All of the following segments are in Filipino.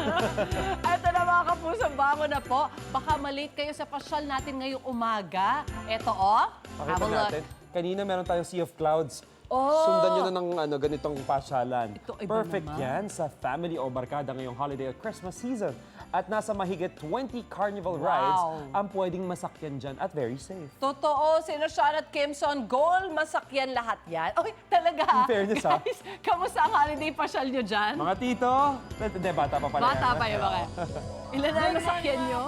Ito na mga kapuso, bango na po. Baka malate kayo sa pasyal natin ngayong umaga. Ito Pakita have a look. natin. Kanina meron tayong Sea of Clouds. Oh! Sundan nyo na ng ganitong pasyalan. Ito, iba Perfect naman. yan sa family o barkada ngayong holiday at Christmas season. At nasa mahigit 20 carnival rides ang pwedeng masakyan dyan at very safe. Totoo, sino Sean at Kimson, goal, masakyan lahat yan. Oy, talaga. In fairness, ha? Guys, kamusta ang holiday pasyal nyo dyan? Mga tito, hindi, bata pa pala Bata yan. pa yung mga. Ilan na ang nasakyan nyo?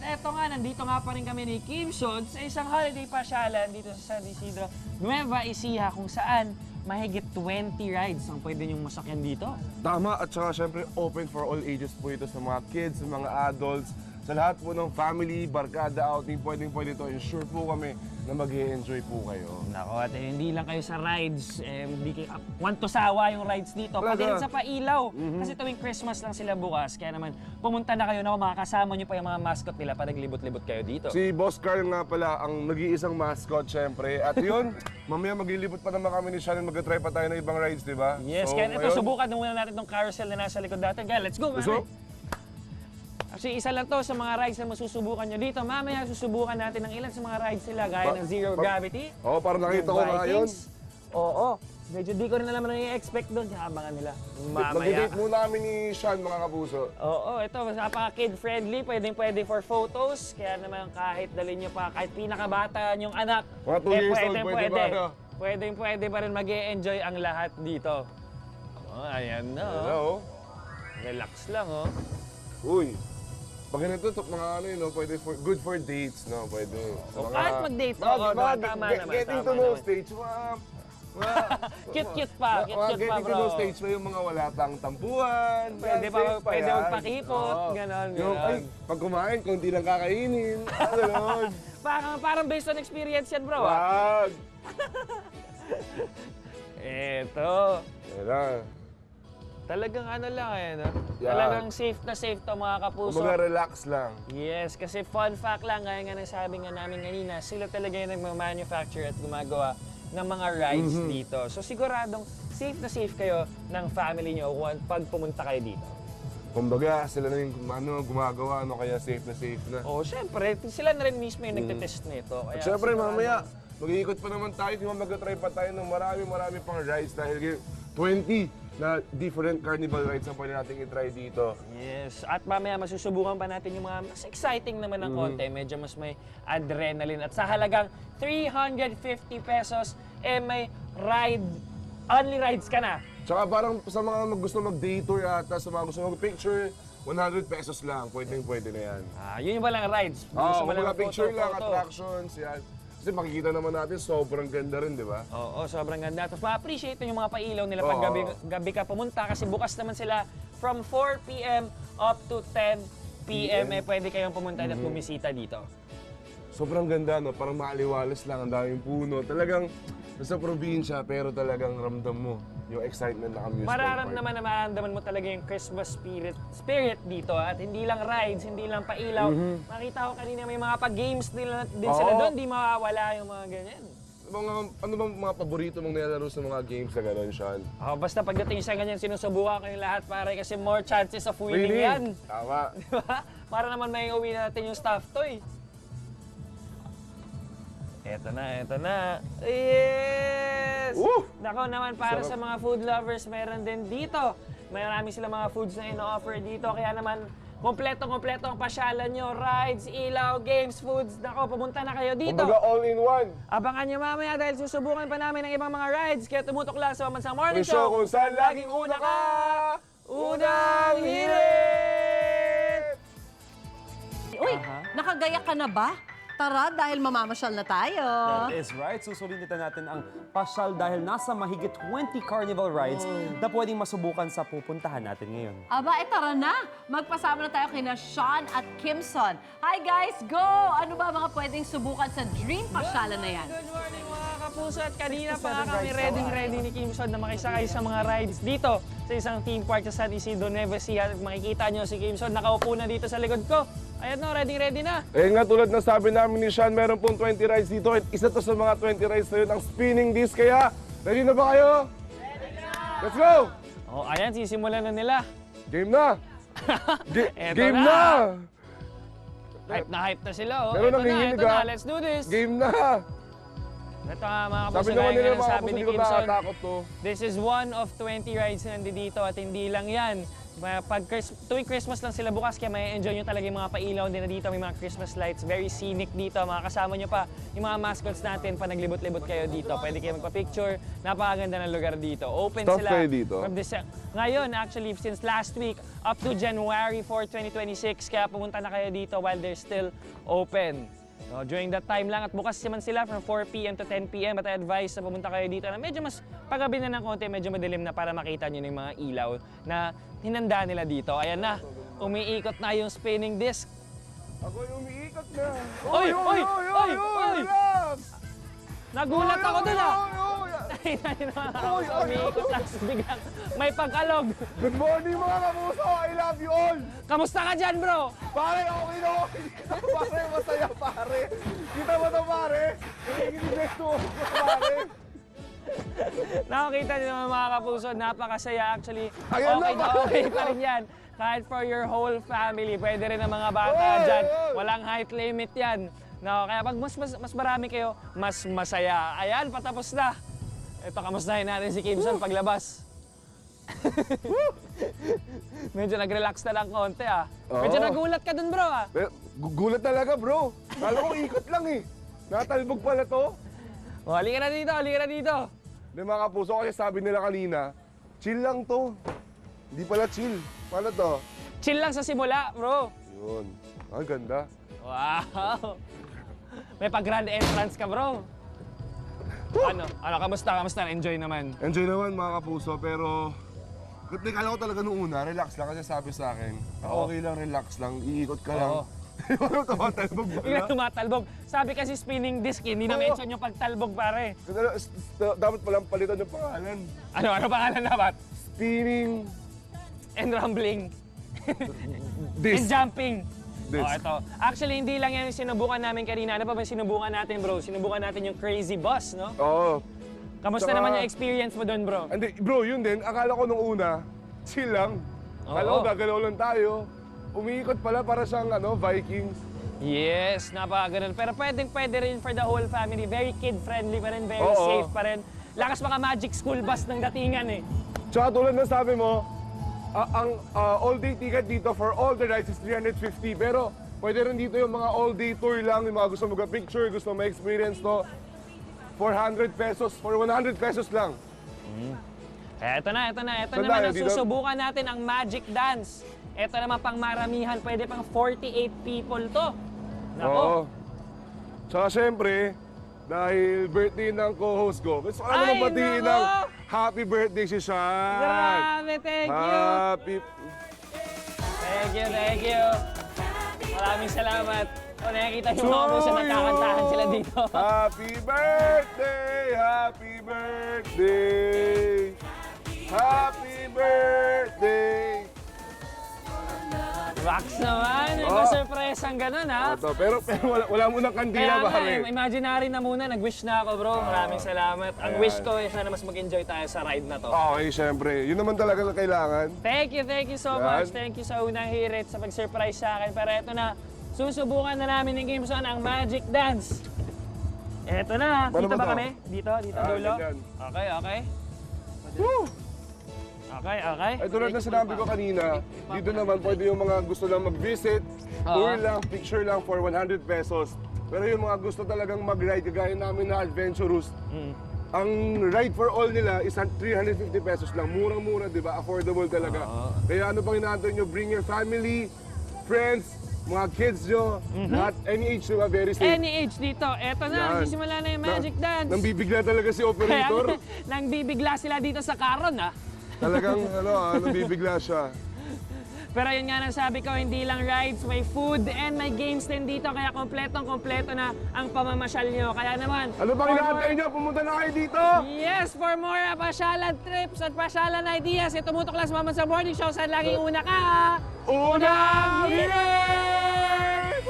Eto nga, nandito nga pa rin kami ni Kim Shod sa isang holiday pasyalan dito sa San Isidro, Nueva Ecija, kung saan mahigit 20 rides ang pwede niyong masakyan dito. Tama, at saka syempre open for all ages po ito sa mga kids, sa mga adults, sa lahat po ng family, barkada outing, pwedeng-pwede ito. Ensure po kami na mag-i-enjoy po kayo. Nako, at hindi lang kayo sa rides, hindi kayo want to sawa yung rides dito. Pati rin sa pailaw. Kasi tuwing Christmas lang sila bukas, kaya naman pumunta na kayo na makakasama niyo pa yung mga mascot nila pa naglibot-libot kayo dito. Si Boss Carl nga pala ang nag-iisang mascot syempre. At yun, mamaya maglilibot pa naman kami ni Shannon, mag-try pa tayo ng ibang rides, di ba? Yes, kaya ito, subukan na muna natin itong carousel na nasa likod natin. Kaya let's go, So, Actually, isa lang to sa mga rides na masusubukan nyo dito. Mamaya susubukan natin ng ilan sa mga rides nila, gaya ng Zero Gravity. Oo, parang nakita ko nga yun. Oo. Medyo di ko rin alam na i-expect doon. Kaya abangan nila. Mamaya. Mag-date muna kami ni Sean, mga kapuso. Oo, ito. Napaka-kid-friendly. Pwede for photos. Kaya naman kahit dalhin nyo pa, kahit pinakabata yung anak. Mga 2 years old, pwede ba, no? Pwede pa rin mag-e-enjoy ang lahat dito. Oh, ayan na. Hello? Relax lang, oh. Uy, pag ganito, mga ano yun, no, pwede good for dates, no? Pwede. O, kahit mag-date, oo, tama naman. Getting to tama know naman. stage, Cute pa, getting to know bro. stage pa yung mga wala pang tampuhan. Pwede safe pa, pwede yan. magpakipot, Oo. ganon, Yung, ay, ganon. pag kumain, konti lang kakainin. Ganon. Parang based on experience yan, bro. Wag. Eto. Yan. Talagang ano lang eh, no? Yan. Talagang safe na safe to mga kapuso. Kumbaga relax lang. Yes, kasi fun fact lang, gaya nga ng sabi nga namin kanina, sila talaga yung nagmamanufacture at gumagawa ng mga rides dito. So siguradong safe na safe kayo ng family nyo pag pumunta kayo dito. Kumbaga, sila na yung gumagawa, kaya safe na. Oh, syempre, sila na rin mismo yung nagtetest nito. Kaya At syempre, sigurado- mamaya, mag-iikot pa naman tayo, di ba mag-try pa tayo ng marami pang rides dahil 20 na different carnival rides ang pwede natin i-try dito. Yes, at mamaya masusubukan pa natin yung mga mas exciting naman ng konti, medyo mas may adrenaline. At sa halagang 350 pesos, may only rides ka na. Tsaka parang sa mga gusto mag-day tour ata, sa mga gusto mag-picture, 100 pesos lang, pwede na yan. Yun yung palang rides. Oo, Gusto mo lang mga ng picture lang, photo. attractions, yan. Kasi makikita naman natin, sobrang ganda rin, di ba? Oo, sobrang ganda. Tapos ma-appreciate yung mga pailaw nila pag Oo. gabi ka pumunta kasi bukas naman sila from 4 p.m. up to 10 p.m. Pwede kayong pumunta at bumisita dito. Sobrang ganda, no? Parang maaliwalas lang, ang daming puno. Talagang nasa probinsya, pero talagang ramdam mo yung excitement na amusement Mararamdaman mo talaga yung Christmas spirit dito at hindi lang rides, hindi lang pailaw. Nakita ko kanina may mga pa-games din sila Oo. doon, di mawawala yung mga ganyan. Ano bang mga paborito mong nilalaro sa mga games na gano'n, Sean? Basta pagdating sa ganyan, sinusubukan ko yung lahat pare kasi more chances of winning yan. Tama. Di ba? Para naman may uwi natin yung stuffed toy. Eto na. Yes! Woo! Nako naman, para Sarap. sa mga food lovers, meron din dito. Marami sila mga foods na ino-offer dito. Kaya naman, kompleto ang pasyalan nyo. Rides, ilaw, games, foods. Nako, pumunta na kayo dito. Kumbaga all-in-one. Abangan nyo mamaya dahil susubukan pa namin ng ibang mga rides. Kaya tumutok lang sa Pamansang Morning May show Show. kung saan laging una ka! Unang hirit! Uy, nakagaya ka na ba? Tara, dahil mamamasyal na tayo. That is right. Susulitin natin ang pasyal dahil nasa mahigit 20 carnival rides na pwedeng masubukan sa pupuntahan natin ngayon. Aba, tara na! Magpasama na tayo kina Sean at Kimson. Hi guys, go! Ano ba mga pwedeng subukan sa dream pasyalan na yan? Good morning mga kapuso at kanina pa nga kami ready ni Kimson na makisakay sa mga rides dito sa isang theme park sa San Isidro, Nueva Ecija. At makikita nyo si Kimson nakaupo na dito sa likod ko. Ayan no, ready na. Eh nga tulad na sabi namin ni Sean, meron pong 20 rides dito at isa to sa mga 20 rides na yun ang spinning disc. Kaya, ready na ba kayo? Ready na! Let's go! Ayan, sisimulan na nila. Game na! Eto Game na. na! Hype na sila, oh. Pero Eto nanginginig, na, ah. let's do this. Game na! Ito nga mga Sabi kapuso, naman gaya nila nga ng mga sabi kapos, ni hindi ko Kimson, nakakatakot to. this is one of 20 rides na nandito at hindi lang yan. Tuwing Christmas lang sila bukas kaya may enjoy nyo talaga yung mga pailaw din na dito. May mga Christmas lights, very scenic dito. Mga kasama nyo pa yung mga mascots natin pa naglibot-libot kayo dito. Pwede kayo magpa-picture. Napakaganda ng lugar dito. Open Stop sila kayo dito? from ngayon actually since last week up to January 4, 2026. Kaya pumunta na kayo dito while they're still open. No, during that time lang at bukas naman sila from 4 p.m. to 10 p.m. At I advise na pumunta kayo dito na medyo mas paggabi na ng konti, medyo madilim na para makita nyo yung mga ilaw na hinanda nila dito. Ayan na, umiikot na yung spinning disc. Ako yung umiikot na. Oy, oy, oy, oy! Relax! Nagulat ako dun ah! Oy, Umiikot na, biglang may pagkalog. Good morning mga kapuso! I love you all! Kamusta ka dyan bro? Pare, okay na okay. Pare, masaya pare. Kita mo to pare? Nanginginig to pare. Nakakita niyo naman mga kapuso, napakasaya actually. Ayan Okay na, na okay pa rin yan. Kahit for your whole family, pwede rin ang mga bata Oy, dyan. oy. Walang height limit yan. No, kaya pag mas marami kayo, mas masaya. Ayan, patapos na. Ito, kamustahin natin si Kimson paglabas. Medyo nag-relax na lang konti ah. Medyo Oo. nagulat ka dun bro ah. Gulat talaga bro. Kala ko ikot lang eh. Natalbog pala to. O, halika na dito, halika na dito. Hindi mga kapuso kasi sabi nila kanina, chill lang to. Hindi pala chill. Paano to? Chill lang sa simula bro. Yun. Ang ganda. Wow! May pag-grand entrance ka, bro. Ano, kamusta? Enjoy naman. Enjoy naman mga kapuso pero kala ko talaga nung una, relax lang kasi sabi sa akin, okay lang, relax lang, iikot ka lang. Oo. Ano tumatalbog ba? Bigla tumatalbog. Sabi kasi spinning disc, hindi na mention yung pagtalbog, pare. Dapat palang palitan yung pangalan. Ano pangalan dapat? Spinning And rumbling. And disc. jumping. Disc. Oh, ito. Actually, hindi lang yan yung sinubukan namin kanina. Ano pa ba yung sinubukan natin, bro? Sinubukan natin yung crazy bus, no? Oo. Kamusta Saka- naman yung experience mo doon, bro? Hindi, bro, yun din. Akala ko nung una, chill lang. Akala ko Oo. gagalaw lang tayo. Umiikot pala para siyang Vikings. Yes, napakaganoon. Pero pwede rin for the whole family. Very kid-friendly pa rin, very Oo. safe pa rin. Lakas mga magic school bus ng datingan eh. Tsaka tulad ng sabi mo, ang all-day ticket dito for all the rides is 350. Pero pwede rin dito yung mga all-day tour lang, yung mga gusto mag-picture, gusto ma-experience to. 400 pesos, for 100 pesos lang. Ito na. Ito Saan naman tayo, ang dito? susubukan natin, ang magic dance. Ito naman pang maramihan, pwede pang 48 people to. Nako. Oo. Tsaka syempre, dahil birthday ng co-host ko, gusto ko Ay, naman batiin nako! ng happy birthday si Sean! Grabe, thank you. Happy... Thank you. Maraming salamat. O, nakikita niyo mga puso, nagkakantahan sila dito. Happy birthday! Happy birthday! Happy birthday! Wax naman, may Oh. pa-surprise ang ganun ha. Ito, pero wala munang kandila, Kaya nga, pare. imaginary na muna, nag-wish na ako bro. Maraming salamat. Ang Ayan. wish ko, sana mas mag-enjoy tayo sa ride na to. Okay, syempre. Yun naman talaga na kailangan. Thank you so Yan. much. Thank you sa unang hirit sa pag-surprise sa akin. Pero eto na, susubukan na namin ng Gameson ang Magic Dance. Eto na, Paano dito ba ba to? kami? Dito dulo? ganyan. Okay. Woo! Okay. Ay, tulad na sinabi ko kanina, dito naman pwede yung mga gusto lang mag-visit, tour lang, picture lang for 100 pesos. Pero yung mga gusto talagang mag-ride, kagaya namin na adventurous, ang ride for all nila is 350 pesos lang. Murang-mura, di ba? Affordable talaga. Kaya ano pang inaantay nyo? Bring your family, friends, mga kids nyo, lahat, any age, di ba? Very safe. Any age dito. Eto na, Yan. nagsisimula na yung Magic Dance. Nang bibigla talaga si Kaya, operator. nang bibigla sila dito sa karon ha. Talagang, nang bibigla siya. Pero yun nga nang sabi ko, hindi lang rides, may food and may games din dito. Kaya kompletong-kompleto na ang pamamasyal nyo. Kaya naman, Ano bang for inaantay more- nyo? Pumunta na kayo dito! Yes, for more pasyalan trips at pasyalan ideas, tumutok lang sa Mama sa Morning Show. Saan laging una ka? Unang hirit!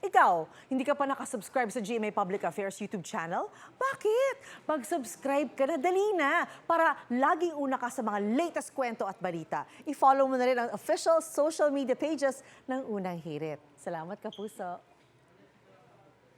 Ikaw, Ikaw, hindi ka pa nakasubscribe sa GMA Public Affairs YouTube channel? Bakit? Mag-subscribe ka na, dali na, para laging una ka sa mga latest kwento at balita. I-follow mo na rin ang official social media pages ng Unang Hirit. Salamat, Kapuso.